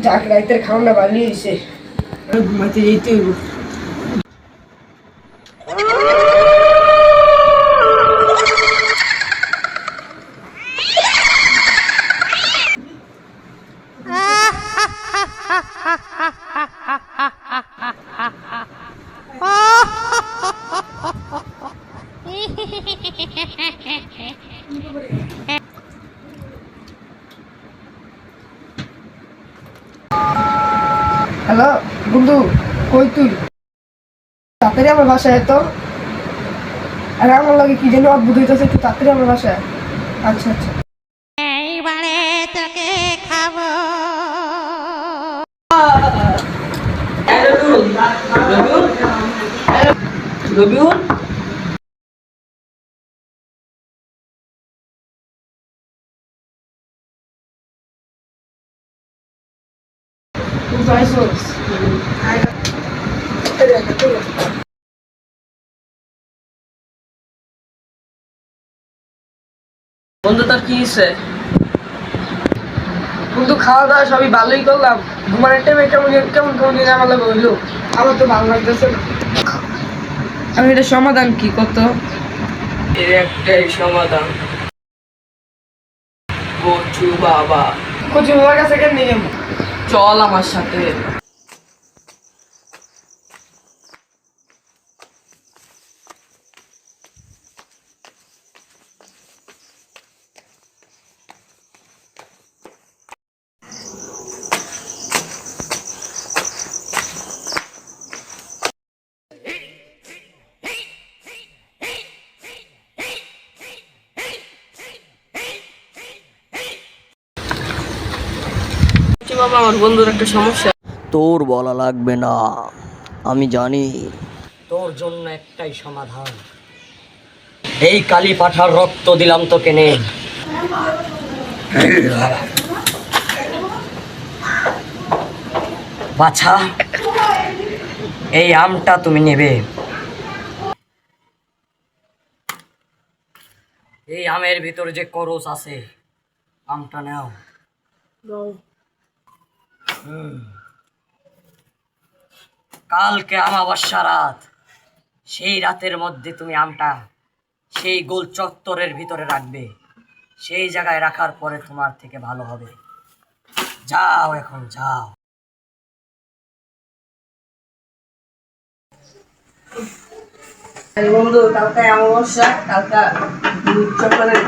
যাক রাইতের খাওয়াটা ভালোই হয়েছে, ঘুমাইতে যেতে হইব। হ্যালো বন্ধু, কই তুই? তাড়াতাড়ি আমার বাসায় তো। আর আমার লাগে কি যেন অদ্ভুত হইতেছে, একটু তাড়াতাড়ি আমার বাসায়। আচ্ছা আচ্ছা। এইবারে তোকে খাবো। রবিউল, বন্ধু তার কি হয়েছে? বন্ধু খাওয়া দাওয়া সবই ভালোই করলাম, ঘুমানোর টাইমে কেমন কেমন কেমন দিন আমার লাগে হইলো, আমার তো ভালো লাগতেছে না। আমি এটা সমাধান কি কত? এর একটাই সমাধান, কচু বাবা। কচু বাবার কাছে কেন নিয়ে যাবো? চল আমার সাথে। কচু বাবা, আমার বন্ধুর একটা সমস্যা। তোর বলা লাগবে না, আমি জানি। তোর জন্য একটাই সমাধান, এই কালী পাঠার রক্ত দিলাম তোকে নে। বাছা, এই আমটা তুমি নেবে। এই আমের ভিতর যে করস আছে, আমটা নাও। কালকে আমাবস্যা রাত, সেই রাতের মধ্যে তুমি আমটা সেই গোল চত্বরের ভিতরে রাখবে। সেই জায়গায় রাখার পরে তোমার থেকে ভালো হবে। যাও, এখন যাও। বন্ধু কালকে অমাবস্যা, কালকে চক্করের